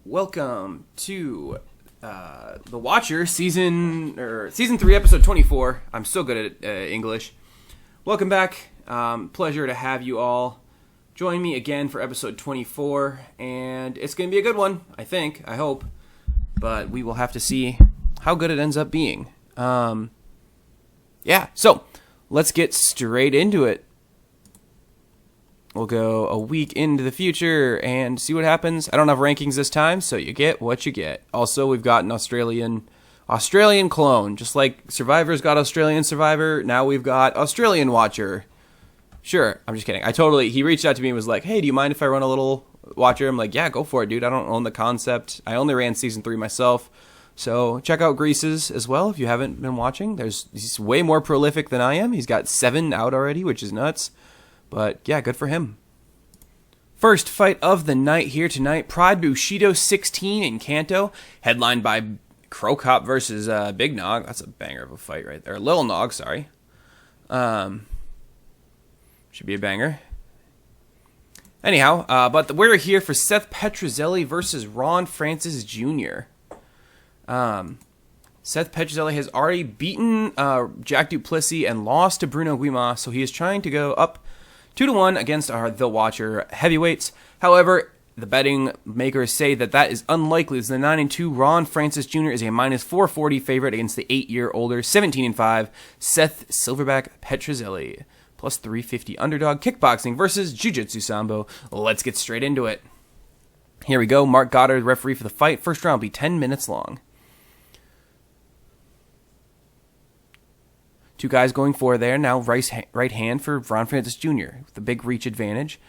Welcome to The Watcher, season 3, episode 24. I'm so good at English. Welcome back. Pleasure to have you all join me again for episode 24, and it's going to be a good one, I hope, but we will have to see how good it ends up being. So let's get straight into it. We'll go a week into the future and see what happens. I don't have rankings this time, so you get what you get. Also, we've got an Australian clone. Just like Survivor's got Australian Survivor, now we've got Australian Watcher. Sure, I'm just kidding. He reached out to me and was like, hey, do you mind if I run a little Watcher? I'm like, yeah, go for it, dude. I don't own the concept. I only ran season 3 myself. So check out Greece's as well if you haven't been watching. He's way more prolific than I am. He's got 7 out already, which is nuts. But yeah, good for him. First fight of the night here tonight. Pride Bushido 16 in Kanto, headlined by Crow Cop versus Big Nog. That's a banger of a fight right there. Little Nog, sorry. Should be a banger. Anyhow, but we're here for Seth Petrozelli versus Ron Francis Jr. Seth Petrozelli has already beaten Jack Duplessis and lost to Bruno Guimard, so he is trying to go up 2-1 against The Watcher heavyweights. However, the betting makers say that is unlikely, as the 9-2 Ron Francis Jr. is a -440 favorite against the 8-year-older 17-5 Seth Silverback Petrozelli. Plus 350 underdog kickboxing versus Jiu-Jitsu Sambo. Let's get straight into it. Here we go. Mark Goddard, referee for the fight. First round will be 10 minutes long. Two guys going for there. Now right hand for Ron Francis Jr. with the big reach advantage.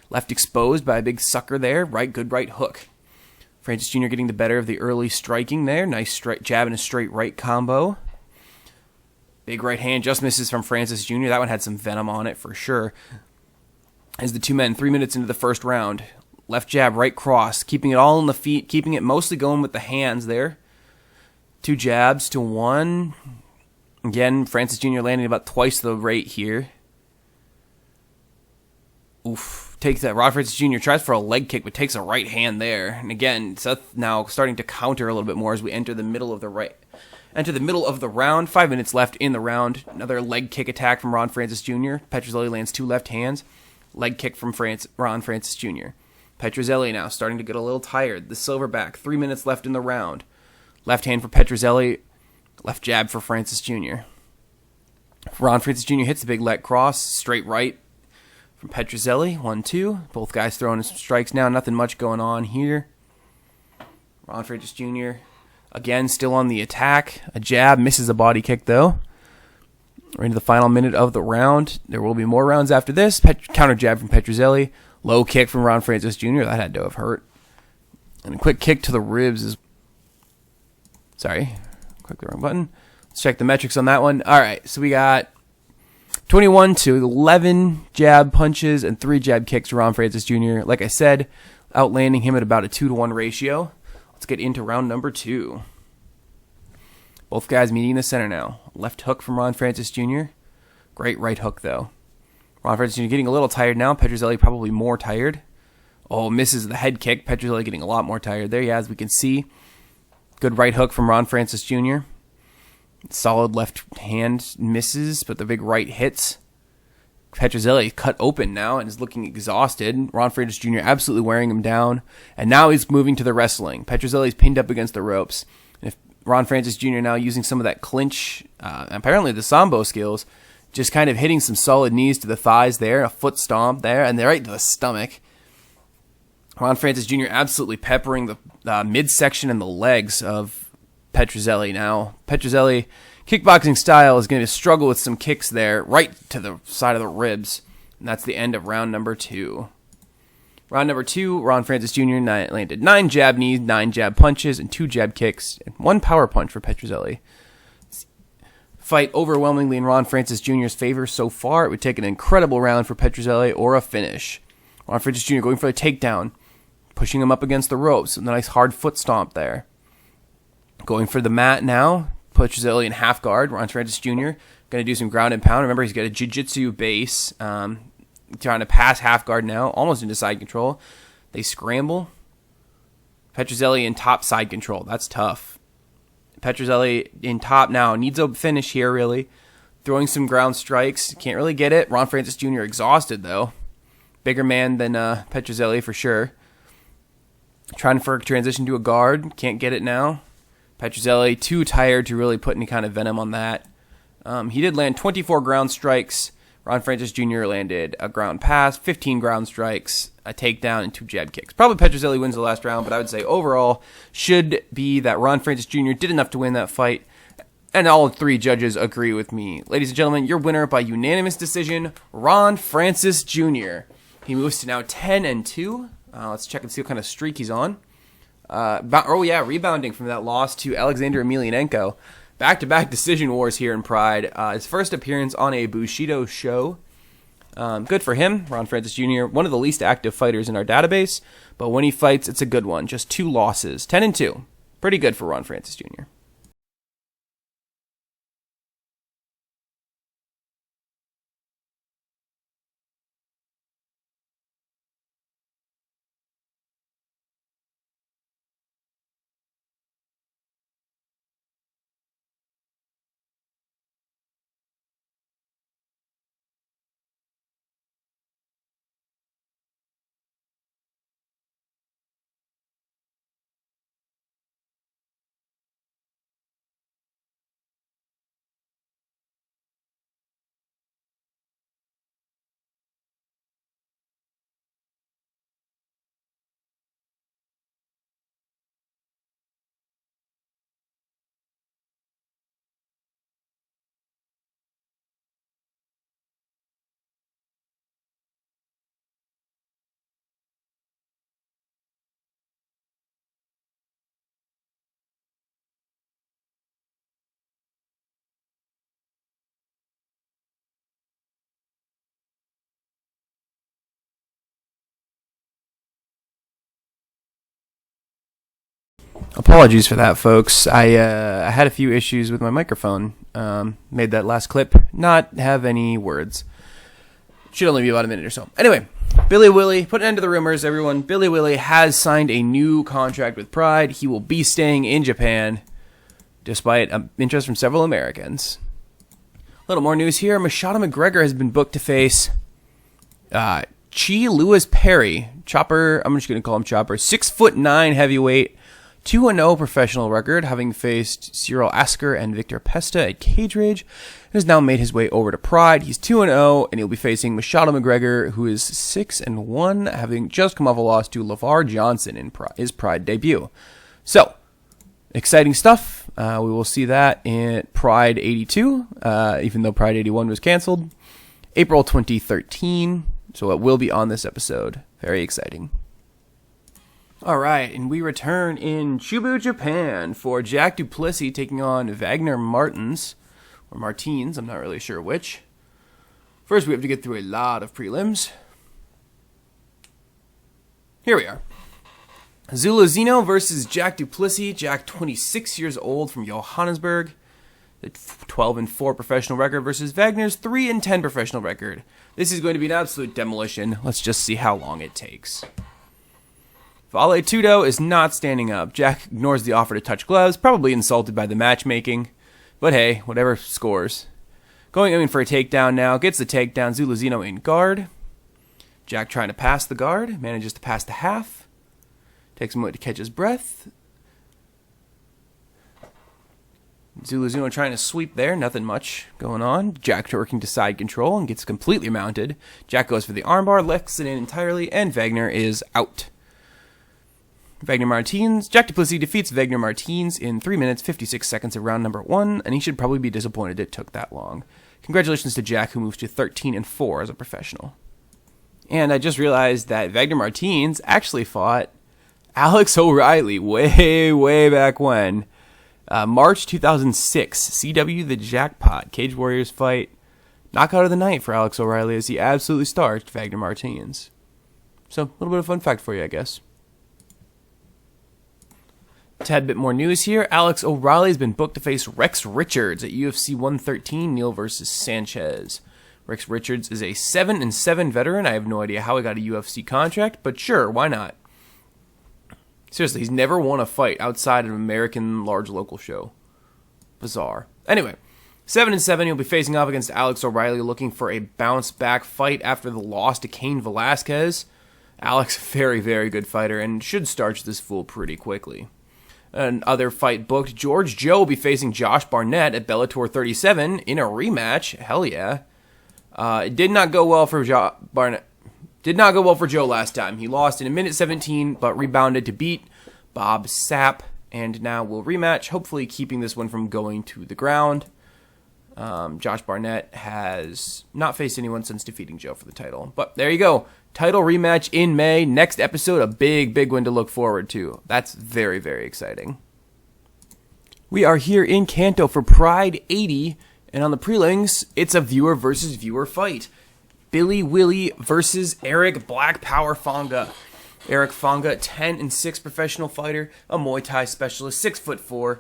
Left exposed by a big sucker there. Good right hook. Francis Jr. getting the better of the early striking there. Nice jab and a straight right combo. Big right hand just misses from Francis Jr. That one had some venom on it for sure. As the two men 3 minutes into the first round. Left jab, right cross. Keeping it all in the feet. Keeping it mostly going with the hands there. 2 jabs to 1. Again, Francis Jr. landing about twice the rate here. Oof. Takes that. Ron Francis Jr. tries for a leg kick, but takes a right hand there. And again, Seth now starting to counter a little bit more as we enter the middle of the round. 5 minutes left in the round. Another leg kick attack from Ron Francis Jr. Petrozelli lands 2 left hands. Leg kick from Ron Francis Jr. Petrozelli now starting to get a little tired. The Silverback. 3 minutes left in the round. Left hand for Petrozelli. Left jab for Francis Jr. Ron Francis Jr. hits the big leg cross. Straight right from Petrozelli. 1-2. Both guys throwing some strikes now. Nothing much going on here. Ron Francis Jr. again still on the attack. A jab. Misses a body kick though. We're into the final minute of the round. There will be more rounds after this. Counter jab from Petrozelli. Low kick from Ron Francis Jr. That had to have hurt. And a quick kick to the ribs is... Sorry. Click the wrong button. Let's check the metrics on that one. All right, so we got 21 to 11 jab punches and 3 jab kicks to Ron Francis Jr. Like I said, outlanding him at about a 2-to-1 ratio. Let's get into round number 2. Both guys meeting in the center now. Left hook from Ron Francis Jr. Great right hook, though. Ron Francis Jr. getting a little tired now. Petrozelli probably more tired. Oh, misses the head kick. Petrozelli getting a lot more tired there, yeah, as we can see. Good right hook from Ron Francis Jr. Solid left hand misses, but the big right hits. Petrozelli cut open now and is looking exhausted. Ron Francis Jr. absolutely wearing him down. And now he's moving to the wrestling. Petrozelli's pinned up against the ropes. And if Ron Francis Jr. now using some of that clinch, apparently the Sambo skills, just kind of hitting some solid knees to the thighs there, a foot stomp there, and right to the stomach. Ron Francis Jr. absolutely peppering the midsection and the legs of Petrozelli now. Petrozelli, kickboxing style, is going to struggle with some kicks there, right to the side of the ribs. And that's the end of round number 2. Round number 2, Ron Francis Jr. landed 9 jab knees, 9 jab punches, and 2 jab kicks, and 1 power punch for Petrozelli. Fight overwhelmingly in Ron Francis Jr.'s favor so far. It would take an incredible round for Petrozelli or a finish. Ron Francis Jr. going for the takedown. Pushing him up against the ropes. And a nice hard foot stomp there. Going for the mat now. Petrozelli in half guard. Ron Francis Jr. going to do some ground and pound. Remember, he's got a jiu-jitsu base. Trying to pass half guard now. Almost into side control. They scramble. Petrozelli in top side control. That's tough. Petrozelli in top now. Needs a finish here, really. Throwing some ground strikes. Can't really get it. Ron Francis Jr. exhausted, though. Bigger man than Petrozelli for sure. Trying for a transition to a guard. Can't get it now. Petrozelli too tired to really put any kind of venom on that. He did land 24 ground strikes. Ron Francis Jr. landed a ground pass, 15 ground strikes, a takedown, and 2 jab kicks. Probably Petrozelli wins the last round, but I would say overall should be that Ron Francis Jr. did enough to win that fight. And all 3 judges agree with me. Ladies and gentlemen, your winner by unanimous decision, Ron Francis Jr. He moves to now 10-2. Let's check and see what kind of streak he's on. Rebounding from that loss to Alexander Emelianenko. Back-to-back decision wars here in Pride. His first appearance on a Bushido show. Good for him. Ron Francis Jr., one of the least active fighters in our database. But when he fights, it's a good one. Just 2 losses. 10-2. Pretty good for Ron Francis Jr. Apologies for that, folks. I had a few issues with my microphone. Made that last clip not have any words. Should only be about a minute or so. Anyway, Billy Willie, put an end to the rumors, everyone. Billy Willie has signed a new contract with Pride. He will be staying in Japan, despite interest from several Americans. A little more news here. Machado McGregor has been booked to face Chi Lewis Perry. Chopper, I'm just going to call him Chopper. 6'9" heavyweight. 2-0 professional record, having faced Cyril Asker and Victor Pesta at Cage Rage, and has now made his way over to Pride. He's 2-0, and he'll be facing Machado McGregor, who is 6-1, having just come off a loss to LeVar Johnson in his Pride debut. So, exciting stuff. We will see that in Pride 82, even though Pride 81 was canceled. April 2013, so it will be on this episode. Very exciting. Alright, and we return in Chubu, Japan for Jack Duplessis taking on Wagner Martins, or Martins, I'm not really sure which. First, we have to get through a lot of prelims. Here we are. Zulazino versus Jack Duplessis. Jack, 26 years old, from Johannesburg. The 12-4 professional record versus Wagner's 3-10 professional record. This is going to be an absolute demolition. Let's just see how long it takes. Vale Tudo is not standing up. Jack ignores the offer to touch gloves, probably insulted by the matchmaking. But hey, whatever scores. Going in for a takedown now. Gets the takedown. Zulazino in guard. Jack trying to pass the guard. Manages to pass the half. Takes a moment to catch his breath. Zulazino trying to sweep there. Nothing much going on. Jack working to side control and gets completely mounted. Jack goes for the armbar, lets it in entirely, and Wagner is out. Wagner Martins. Jack Duplessis defeats Wagner Martins in 3 minutes, 56 seconds of round number 1, and he should probably be disappointed it took that long. Congratulations to Jack, who moves to 13-4 as a professional. And I just realized that Wagner Martins actually fought Alex O'Reilly way back when. March 2006, CW The Jackpot, Cage Warriors fight. Knockout of the night for Alex O'Reilly as he absolutely starched Wagner Martins. So, a little bit of fun fact for you, I guess. Tad bit more news here. Alex O'Reilly has been booked to face Rex Richards at UFC 113, Neal versus Sanchez. Rex Richards is a 7-7 veteran. I have no idea how he got a UFC contract, but sure, why not? Seriously, he's never won a fight outside of an American large local show. Bizarre. Anyway, 7-7, he'll be facing off against Alex O'Reilly, looking for a bounce-back fight after the loss to Cain Velasquez. Alex, very, very good fighter, and should starch this fool pretty quickly. Another fight booked. George Joe will be facing Josh Barnett at Bellator 37 in a rematch. Hell yeah. It did not go well for Barnett. Did not go well for Joe last time. He lost in a minute 17, but rebounded to beat Bob Sapp, and now will rematch, hopefully keeping this one from going to the ground. Josh Barnett has not faced anyone since defeating Joe for the title. But there you go. Title rematch in May. Next episode, a big, big one to look forward to. That's very, very exciting. We are here in Kanto for Pride 80, and on the prelims, it's a viewer versus viewer fight. Billy Willie versus Eric Black Power Fonga. Eric Fonga, 10-6 professional fighter, a Muay Thai specialist, 6'4",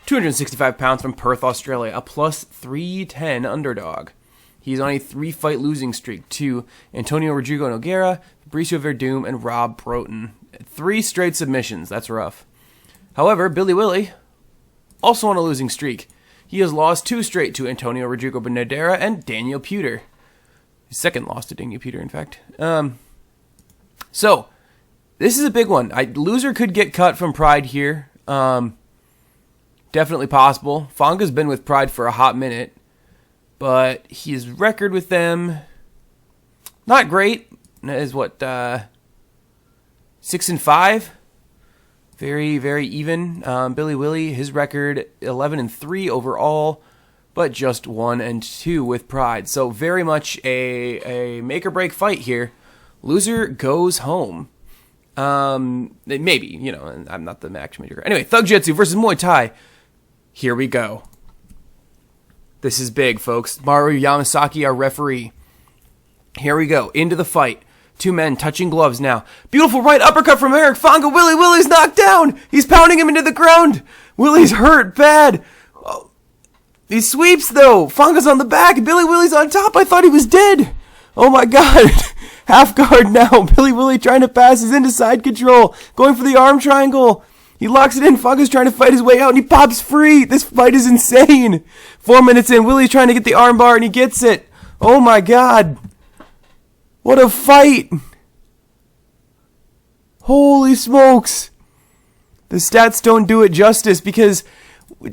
265 pounds from Perth, Australia, a plus 310 underdog. He's on a 3-fight losing streak to Antonio Rodrigo Nogueira, Fabricio Verdum, and Rob Broughton. 3 straight submissions. That's rough. However, Billy Willie, also on a losing streak. He has lost 2 straight to Antonio Rodrigo Benedera and Daniel Puder. His second loss to Daniel Puder, in fact. So, this is a big one. Loser could get cut from Pride here. Definitely possible. Fonga's been with Pride for a hot minute, but his record with them, not great. That is what, 6-5? Very, very even. Billy Willie, his record 11-3 overall, but just 1-2 with Pride. So very much a make or break fight here. Loser goes home. Maybe, I'm not the matchmaker. Anyway, Thug Jitsu versus Muay Thai. Here we go. This is big, folks. Maru Yamasaki, our referee. Here we go. Into the fight. 2 men touching gloves now. Beautiful right uppercut from Eric Fonga. Willie's knocked down. He's pounding him into the ground. Willie's hurt bad. Oh, he sweeps, though. Fonga's on the back. Billy Willie's on top. I thought he was dead. Oh, my God. Half guard now. Billy Willie trying to pass. He's into side control. Going for the arm triangle. He locks it in. Fonga's trying to fight his way out, and he pops free. This fight is insane. 4 minutes in, Willie's trying to get the arm bar, and he gets it. Oh, my God. What a fight. Holy smokes. The stats don't do it justice because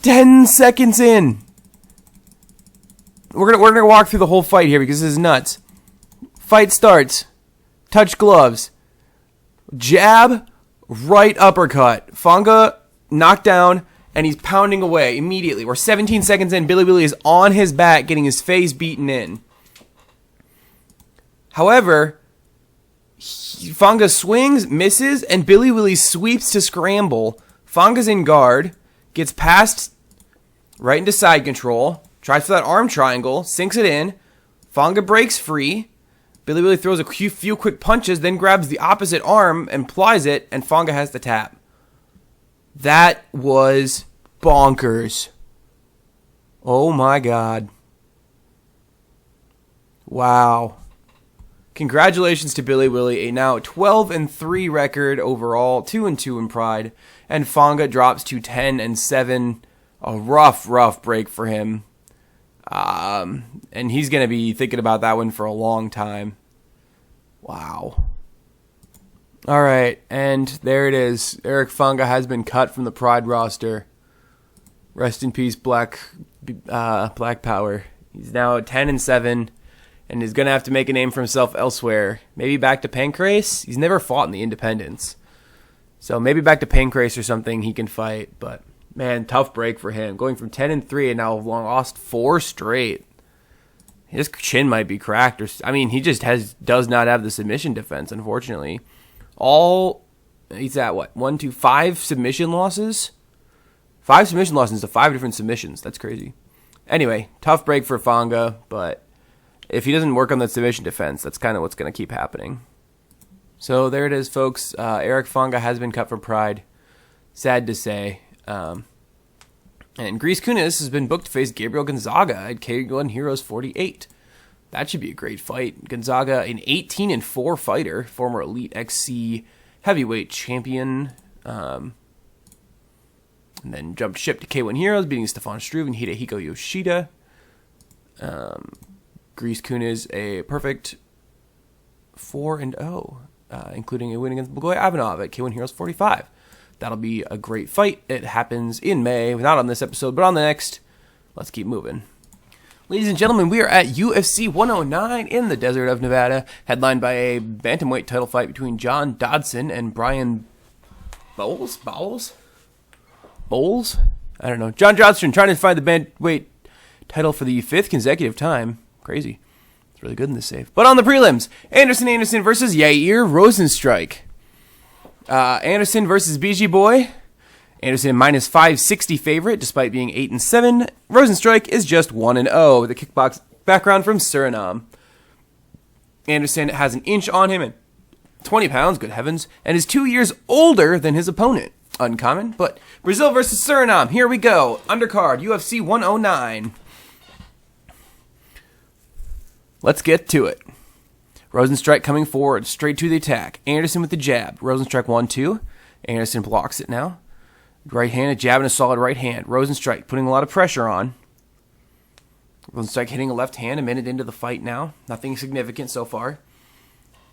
10 seconds in. We're gonna walk through the whole fight here because this is nuts. Fight starts. Touch gloves. Jab. Right uppercut. Fonga knocked down, and he's pounding away immediately. We're 17 seconds in. Billy Willie is on his back, getting his face beaten in. However, Fonga swings, misses, and Billy Willie sweeps to scramble. Fonga's in guard, gets past right into side control, tries for that arm triangle, sinks it in. Fonga breaks free. Billy Willie throws a few quick punches, then grabs the opposite arm and plies it, and Fonga has the tap. That was bonkers. Oh my God. Wow. Congratulations to Billy Willie, a now 12-3 record overall, 2-2 in Pride, and Fonga drops to 10-7. A rough break for him. And he's going to be thinking about that one for a long time. Wow. All right, and there it is. Eric Fonga has been cut from the Pride roster. Rest in peace, Black Power. He's now 10-7, and is going to have to make a name for himself elsewhere. Maybe back to Pancrase. He's never fought in the independents. So maybe back to Pancrase or something he can fight, but man, tough break for him. Going from 10-3 and now lost 4 straight. His chin might be cracked. He just does not have the submission defense, unfortunately. He's at what? 1, 2, 5 submission losses? 5 submission losses to 5 different submissions. That's crazy. Anyway, tough break for Fonga, but if he doesn't work on that submission defense, that's kind of what's going to keep happening. So there it is, folks. Eric Fonga has been cut from Pride. Sad to say. And Grease Kunis has been booked to face Gabriel Gonzaga at K1 Heroes 48. That should be a great fight. Gonzaga, an 18-4 fighter, former Elite XC heavyweight champion. And then jumped ship to K1 Heroes, beating Stefan Struve and Hidehiko Yoshida. Grease Kun is a perfect 4-0, including a win against Bogoy Ivanov at K1 Heroes 45. That'll be a great fight. It happens in May, not on this episode, but on the next. Let's keep moving. Ladies and gentlemen, we are at UFC 109 in the desert of Nevada, headlined by a bantamweight title fight between John Dodson and Brian Bowles? I don't know. John Dodson trying to find the bantamweight title for the 5th consecutive time. Crazy. It's really good in this save. But on the prelims, Anderson versus Yair Rozenstruik. Anderson versus BG Boy. Anderson minus 560 favorite, despite being 8-7. Rozenstruik is just 1-0 with a kickbox background from Suriname. Anderson has an inch on him and 20 pounds, good heavens, and is 2 years older than his opponent. Uncommon, but Brazil versus Suriname. Here we go. Undercard, UFC 109. Let's get to it. Rozenstruik coming forward, straight to the attack. Anderson with the jab. Rozenstruik 1-2. Anderson blocks it now. Right-handed jab and a solid right hand. Rozenstruik putting a lot of pressure on. Rozenstruik hitting a left hand a minute into the fight now. Nothing significant so far.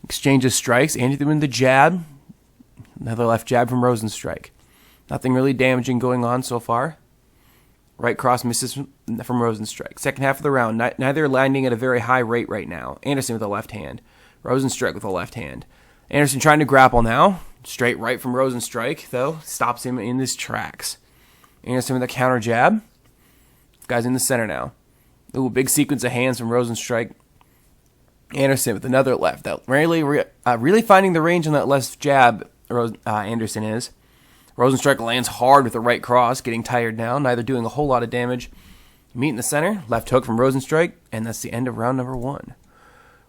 Exchange of strikes. Anderson with the jab. Another left jab from Rozenstruik. Nothing really damaging going on so far. Right cross misses from Rozenstruik. Second half of the round, neither landing at a very high rate right now. Anderson with a left hand. Rozenstruik with a left hand. Anderson trying to grapple now. Straight right from Rozenstruik, though. Stops him in his tracks. Anderson with a counter jab. Guy's in the center now. Ooh, big sequence of hands from Rozenstruik. Anderson with another left. That really finding the range on that left jab, Anderson is. Rozenstruik lands hard with the right cross, getting tired now, neither doing a whole lot of damage. Meet in the center, left hook from Rozenstruik, and that's the end of round number 1.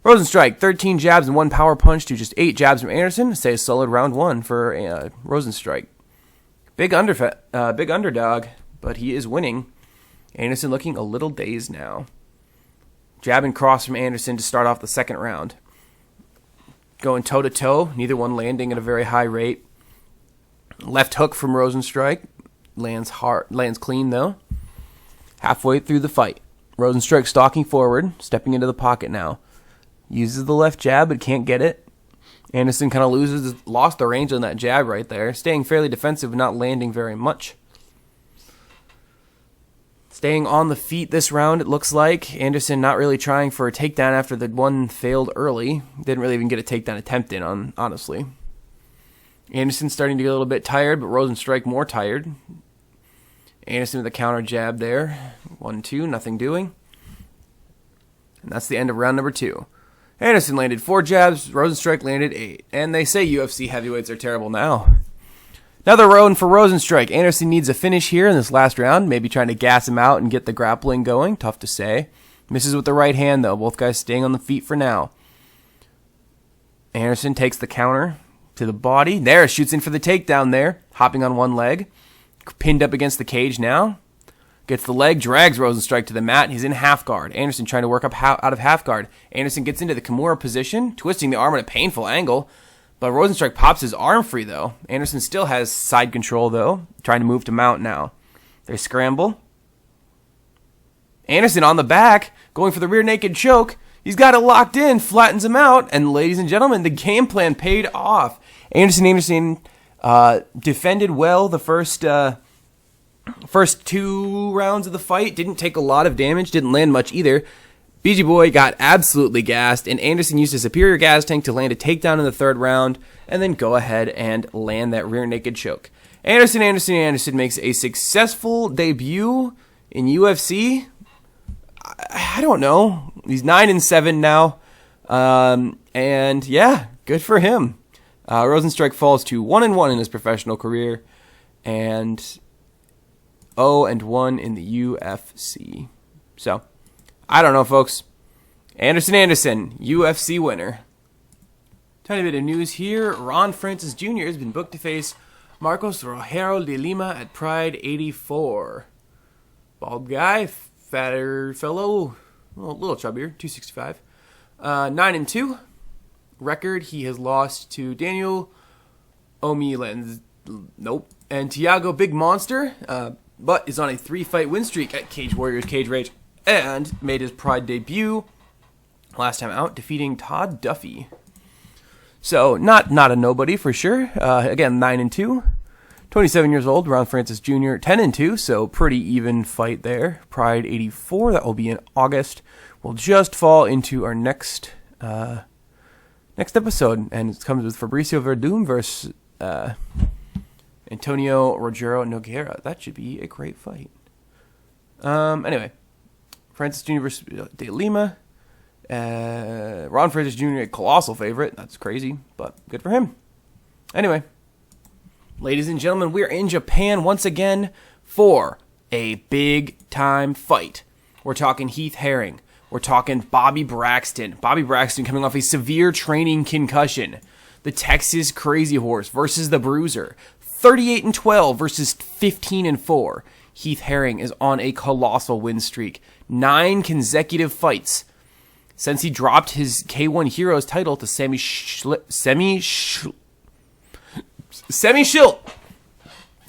Rozenstruik, 13 jabs and 1 power punch to just 8 jabs from Anderson. Say a solid round 1 for Rozenstruik. Big underdog, but he is winning. Anderson looking a little dazed now. Jab and cross from Anderson to start off the second round. Going toe-to-toe, neither one landing at a very high rate. Left hook from Rozenstruik. Lands clean, though. Halfway through the fight. Rozenstruik stalking forward, stepping into the pocket now. Uses the left jab, but can't get it. Anderson kind of lost the range on that jab right there. Staying fairly defensive, not landing very much. Staying on the feet this round, it looks like. Anderson not really trying for a takedown after the one failed early. Didn't really even get a takedown attempt in, honestly. Anderson starting to get a little bit tired, but Rozenstruik more tired. Anderson with a counter jab there. 1-2, nothing doing. And that's the end of round number 2. Anderson landed 4 jabs, Rozenstruik landed 8. And they say UFC heavyweights are terrible now. Another round for Rozenstruik. Anderson needs a finish here in this last round, maybe trying to gas him out and get the grappling going. Tough to say. Misses with the right hand, though. Both guys staying on the feet for now. Anderson takes the counter to the body. There, shoots in for the takedown there. Hopping on one leg. Pinned up against the cage now. Gets the leg, drags Rozenstruik to the mat. He's in half guard. Anderson trying to work up out of half guard. Anderson gets into the Kimura position, twisting the arm at a painful angle. But Rozenstruik pops his arm free, though. Anderson still has side control, though. Trying to move to mount now. They scramble. Anderson on the back, going for the rear naked choke. He's got it locked in, flattens him out. And ladies and gentlemen, the game plan paid off. Anderson defended well the first 2 rounds of the fight. Didn't take a lot of damage. Didn't land much either. BG Boy got absolutely gassed, and Anderson used his superior gas tank to land a takedown in the 3rd round, and then go ahead and land that rear naked choke. Anderson makes a successful debut in UFC. I don't know. He's 9-7 now, and yeah, good for him. Rozenstruik falls to 1-1 in his professional career, and 0-1 in the UFC. So, I don't know, folks. Anderson, UFC winner. Tiny bit of news here. Ron Francis Jr. has been booked to face Marcos Rogero de Lima at Pride 84. Bald guy, fatter fellow, a little chubbier, 265. 9-2. Record, he has lost to Daniel Omi Lenz, nope. And Tiago Big Monster, but is on a 3-fight win streak at Cage Warriors Cage Rage and made his Pride debut last time out, defeating Todd Duffy. So, not a nobody for sure. Again, 9-2. 27 years old, Ron Francis Jr., 10-2, so pretty even fight there. Pride 84, that will be in August. We'll just fall into our next episode, and it comes with Fabricio Verdum versus Antonio Rogero Nogueira. That should be a great fight. Anyway, Francis Jr. versus De Lima. Ron Francis Jr., a colossal favorite. That's crazy, but good for him. Anyway, ladies and gentlemen, we're in Japan once again for a big-time fight. We're talking Heath Herring. We're talking Bobby Braxton. Bobby Braxton coming off a severe training concussion. The Texas Crazy Horse versus the Bruiser. 38-12 versus 15-4. Heath Herring is on a colossal win streak. 9 consecutive fights since he dropped his K1 Heroes title to Semi Schilt.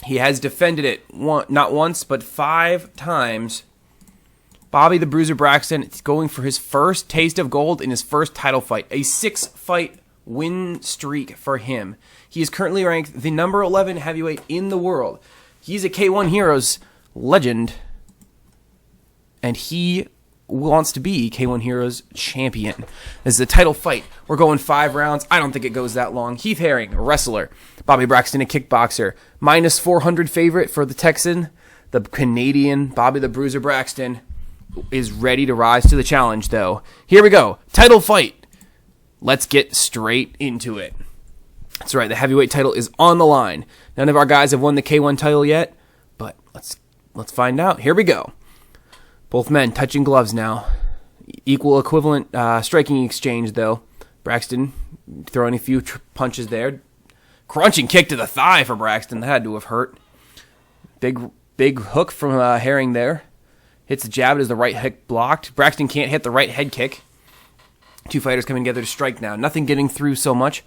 He has defended it not once, but 5 times. Bobby the Bruiser Braxton is going for his first taste of gold in his first title fight. A 6-fight win streak for him. He is currently ranked the number 11 heavyweight in the world. He's a K1 Heroes legend, and he wants to be K1 Heroes champion. This is a title fight. We're going 5 rounds. I don't think it goes that long. Heath Herring, a wrestler. Bobby Braxton, a kickboxer. Minus 400 favorite for the Texan. The Canadian Bobby the Bruiser Braxton is ready to rise to the challenge, though. Here we go. Title fight. Let's get straight into it. That's right. The heavyweight title is on the line. None of our guys have won the K1 title yet, but let's find out. Here we go. Both men touching gloves now. Equal equivalent striking exchange, though. Braxton throwing a few punches there. Crunching kick to the thigh for Braxton. That had to have hurt. Big hook from Herring there. Hits the jab as the right hook blocked. Braxton can't hit the right head kick. 2 fighters coming together to strike now. Nothing getting through so much.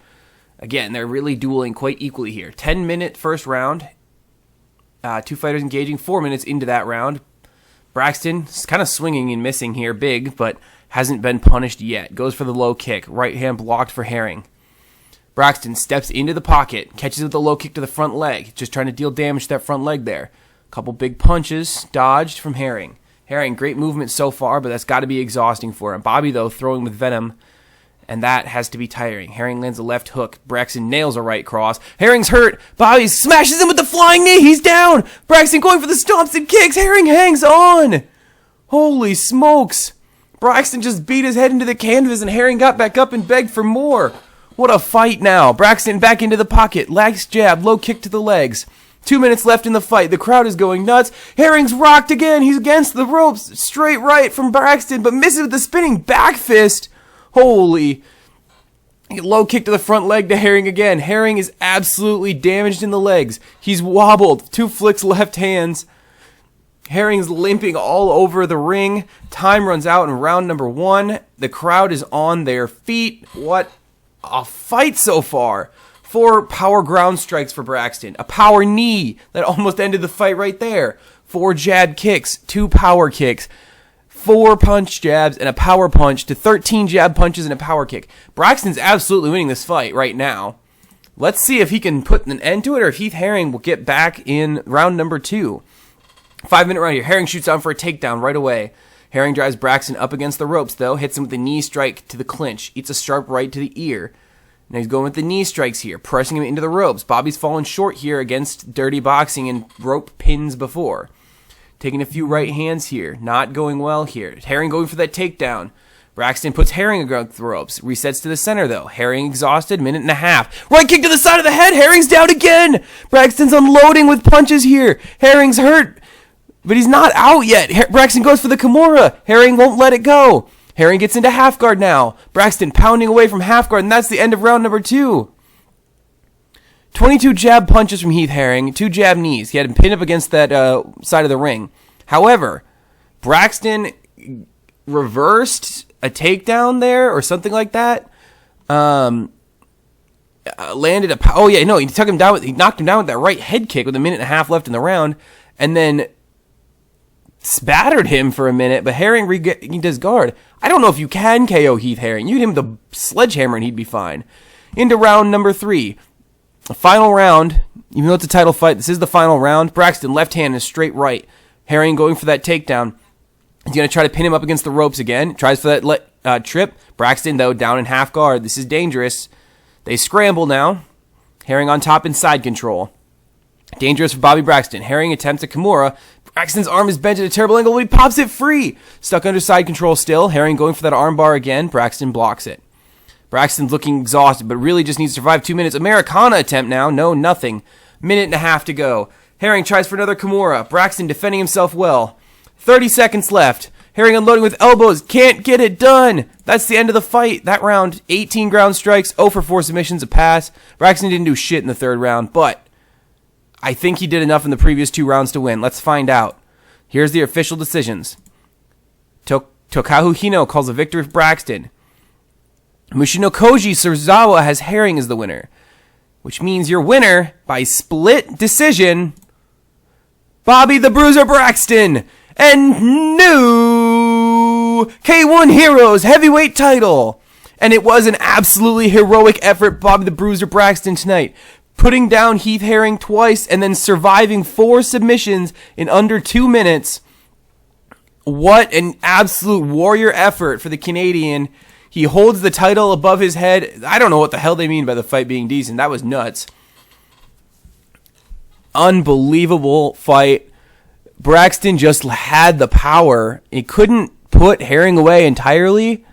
Again, they're really dueling quite equally here. 10-minute first round. 2 fighters engaging 4 minutes into that round. Braxton is kind of swinging and missing here, big, but hasn't been punished yet. Goes for the low kick. Right hand blocked for Herring. Braxton steps into the pocket. Catches with the low kick to the front leg. Just trying to deal damage to that front leg there. Couple big punches dodged from Herring. Herring, great movement so far, but that's got to be exhausting for him. Bobby, though, throwing with venom, and that has to be tiring. Herring lands a left hook. Braxton nails a right cross. Herring's hurt. Bobby smashes him with the flying knee. He's down. Braxton going for the stomps and kicks. Herring hangs on. Holy smokes. Braxton just beat his head into the canvas, and Herring got back up and begged for more. What a fight now. Braxton back into the pocket. Lax jab, low kick to the legs. 2 minutes left in the fight. The crowd is going nuts. Herring's rocked again. He's against the ropes. Straight right from Braxton, but misses with the spinning back fist. Holy. Low kick to the front leg to Herring again. Herring is absolutely damaged in the legs. He's wobbled. 2 flicks left hands. Herring's limping all over the ring. Time runs out in round number 1. The crowd is on their feet. What a fight so far. 4 power ground strikes for Braxton. A power knee that almost ended the fight right there. 4 jab kicks. 2 power kicks. 4 punch jabs and a power punch to 13 jab punches and a power kick. Braxton's absolutely winning this fight right now. Let's see if he can put an end to it or if Heath Herring will get back in round number 2. 5-minute round here. Herring shoots down for a takedown right away. Herring drives Braxton up against the ropes, though. Hits him with a knee strike to the clinch. Eats a sharp right to the ear. Now he's going with the knee strikes here, pressing him into the ropes. Bobby's fallen short here against dirty boxing and rope pins before. Taking a few right hands here. Not going well here. Herring going for that takedown. Braxton puts Herring against the ropes. Resets to the center, though. Herring exhausted, minute and a half. Right kick to the side of the head. Herring's down again. Braxton's unloading with punches here. Herring's hurt, but he's not out yet. Braxton goes for the Kimura. Herring won't let it go. Herring gets into half guard now. Braxton pounding away from half guard, and that's the end of round number 2. 22 jab punches from Heath Herring, 2 jab knees. He had him pinned up against that side of the ring. However, Braxton reversed a takedown there or something like that. landed a... Oh, yeah, no, he took him down. He knocked him down with that right head kick with a minute and a half left in the round, and then spattered him for a minute, but Herring regained his guard. I don't know if you can KO Heath Herring. You hit him with a sledgehammer and he'd be fine. Into round number 3. The final round, even though it's a title fight, this is the final round. Braxton, left hand and straight right. Herring going for that takedown. He's going to try to pin him up against the ropes again. Tries for that trip. Braxton, though, down in half guard. This is dangerous. They scramble now. Herring on top in side control. Dangerous for Bobby Braxton. Herring attempts a Kimura. Braxton's arm is bent at a terrible angle, but he pops it free. Stuck under side control still. Herring going for that arm bar again. Braxton blocks it. Braxton's looking exhausted, but really just needs to survive 2 minutes. Americana attempt now. No, nothing. Minute and a half to go. Herring tries for another Kimura. Braxton defending himself well. 30 seconds left. Herring unloading with elbows. Can't get it done. That's the end of the fight. That round, 18 ground strikes, 0 for 4 submissions, a pass. Braxton didn't do shit in the third round, but I think he did enough in the previous 2 rounds to win. Let's find out. Here's the official decisions. Tokahu Hino calls a victory for Braxton. Mushinokoji Surzawa has Herring as the winner, which means your winner by split decision, Bobby the Bruiser Braxton, and new K1 Heroes heavyweight title. And it was an absolutely heroic effort, Bobby the Bruiser Braxton tonight, putting down Heath Herring twice and then surviving 4 submissions in under 2 minutes. What an absolute warrior effort for the Canadian. He holds the title above his head. I don't know what the hell they mean by the fight being decent. That was nuts. Unbelievable fight. Braxton just had the power. He couldn't put Herring away entirely,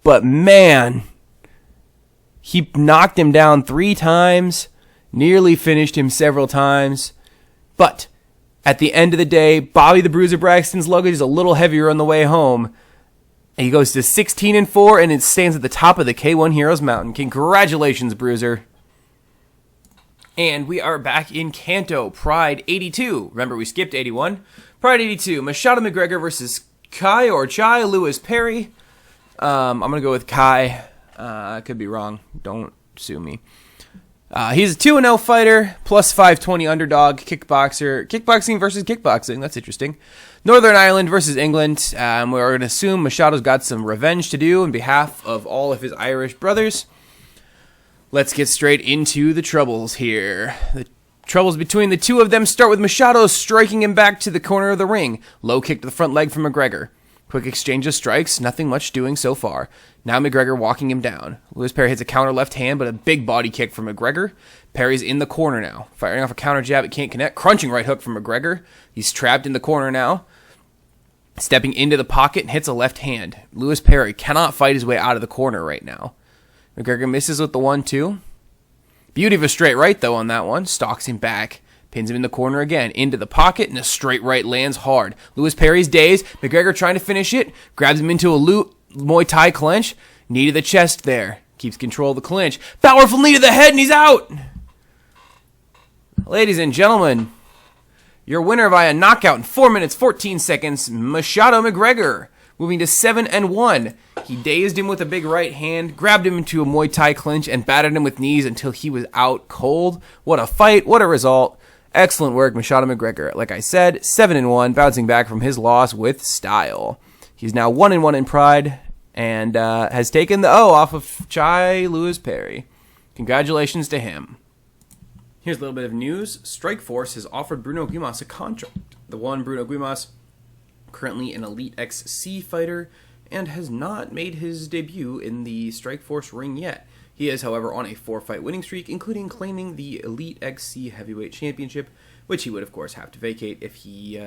but man, he knocked him down 3 times, nearly finished him several times. But at the end of the day, Bobby the Bruiser Braxton's luggage is a little heavier on the way home. And he goes to 16-4, and it stands at the top of the K1 Heroes Mountain. Congratulations, Bruiser. And we are back in Kanto, Pride 82. Remember, we skipped 81. Pride 82, Machado McGregor versus Kai or Chai Lewis Perry. I'm going to go with Kai. I could be wrong. Don't sue me. He's a 2-0 fighter, plus 520 underdog, kickboxer. Kickboxing versus kickboxing. That's interesting. Northern Ireland versus England. We're going to assume Machado's got some revenge to do on behalf of all of his Irish brothers. Let's get straight into the troubles here. The troubles between the two of them start with Machado striking him back to the corner of the ring. Low kick to the front leg from McGregor. Quick exchange of strikes, nothing much doing so far. Now McGregor walking him down. Lewis Perry hits a counter left hand, but a big body kick from McGregor. Perry's in the corner now. Firing off a counter jab, it can't connect. Crunching right hook from McGregor. He's trapped in the corner now. Stepping into the pocket and hits a left hand. Lewis Perry cannot fight his way out of the corner right now. McGregor misses with the 1-2. Beauty of a straight right, though, on that one. Stalks him back. Pins him in the corner again. Into the pocket, and a straight right lands hard. Lewis Perry's dazed. McGregor trying to finish it. Grabs him into a Muay Thai clinch. Knee to the chest there. Keeps control of the clinch. Powerful knee to the head, and he's out! Ladies and gentlemen, your winner via knockout in 4 minutes, 14 seconds, Machado McGregor. Moving to 7-1. He dazed him with a big right hand, grabbed him into a Muay Thai clinch, and battered him with knees until he was out cold. What a fight, what a result. Excellent work, Machado McGregor. Like I said, 7-1, bouncing back from his loss with style. He's now 1-1 in Pride, and has taken the O off of Chai Lewis Perry. Congratulations to him. Here's a little bit of news. Strikeforce has offered Bruno Guimas a contract. The one, Bruno Guimas, currently an Elite XC fighter, and has not made his debut in the Strikeforce ring yet. He is, however, on a 4-fight winning streak, including claiming the Elite XC Heavyweight Championship, which he would, of course, have to vacate if he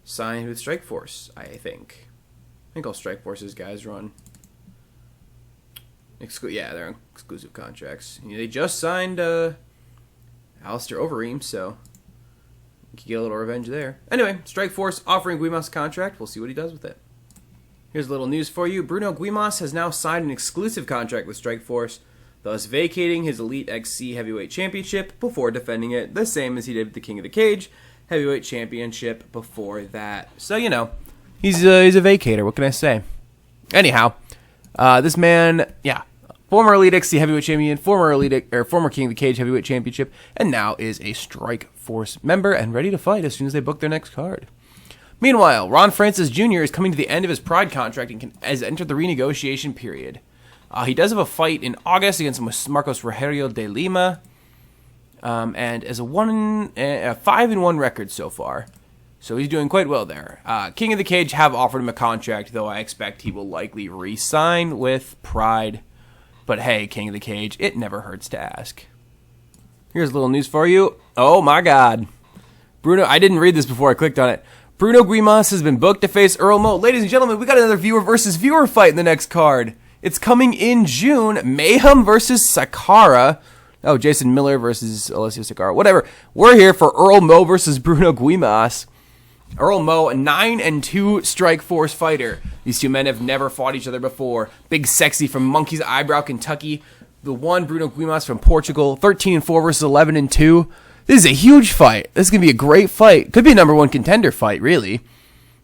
signed with Strikeforce, I think. I think all Strikeforce's guys run. They're on exclusive contracts. They just signed Alistair Overeem, so you could get a little revenge there. Anyway, Strikeforce offering Guimas a contract. We'll see what he does with it. Here's a little news for you. Bruno Guimas has now signed an exclusive contract with Strikeforce, thus vacating his Elite XC Heavyweight Championship before defending it, the same as he did with the King of the Cage Heavyweight Championship before that. So, he's a vacator. What can I say? Anyhow, this man, former Elite XC Heavyweight Champion, former King of the Cage Heavyweight Championship, and now is a Strike Force member and ready to fight as soon as they book their next card. Meanwhile, Ron Francis Jr. is coming to the end of his Pride contract and has entered the renegotiation period. He does have a fight in August against Marcos Rogerio de Lima, and as a 5-1 record so far. So he's doing quite well there. King of the Cage have offered him a contract, though I expect he will likely re-sign with Pride. But hey, King of the Cage, it never hurts to ask. Here's a little news for you. Oh my God. Bruno, I didn't read this before I clicked on it. Bruno Grimas has been booked to face Earl Mo. Ladies and gentlemen, we got another viewer versus viewer fight in the next card. It's coming in June. Mayhem versus Sakara. Oh, Jason Miller versus Alessio Sakara. Whatever. We're here for Earl Mo versus Bruno Grimas. Earl Mo, a 9-2 Strike Force fighter. These two men have never fought each other before. Big Sexy from Monkey's Eyebrow, Kentucky. The one, Bruno Grimas from Portugal. 13-4 versus 11-2. This is a huge fight. This is going to be a great fight. Could be a number 1 contender fight, really.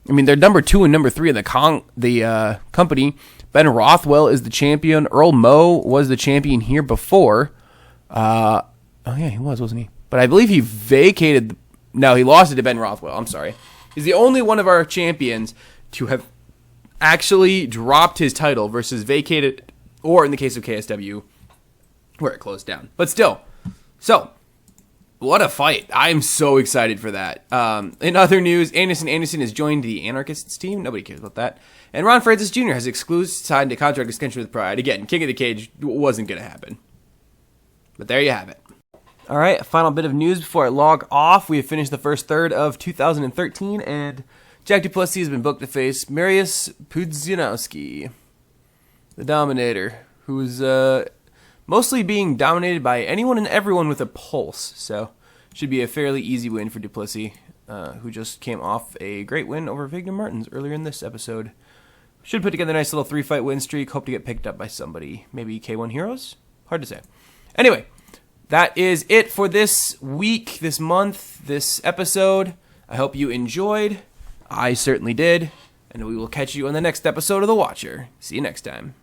I mean, they're number 2 and number 3 in the company. Ben Rothwell is the champion. Earl Mo was the champion here before. Oh, yeah, he was, wasn't he? But I believe he vacated. No, he lost it to Ben Rothwell. I'm sorry. He's the only one of our champions to have actually dropped his title versus vacated, or in the case of KSW, where it closed down. But still. So, what a fight. I'm so excited for that. In other news, Anderson has joined the Anarchists team. Nobody cares about that. And Ron Francis Jr. has signed a contract extension with Pride. Again, King of the Cage wasn't going to happen. But there you have it. All right, a final bit of news before I log off. We have finished the first third of 2013, and Jack Duplessis has been booked to face Mariusz Pudzianowski, the Dominator, who's mostly being dominated by anyone and everyone with a pulse. So, should be a fairly easy win for Duplessis, who just came off a great win over Vigna Martins earlier in this episode. Should put together a nice little 3-fight win streak. Hope to get picked up by somebody. Maybe K1 Heroes? Hard to say. Anyway, that is it for this week, this month, this episode. I hope you enjoyed. I certainly did. And we will catch you on the next episode of The Watcher. See you next time.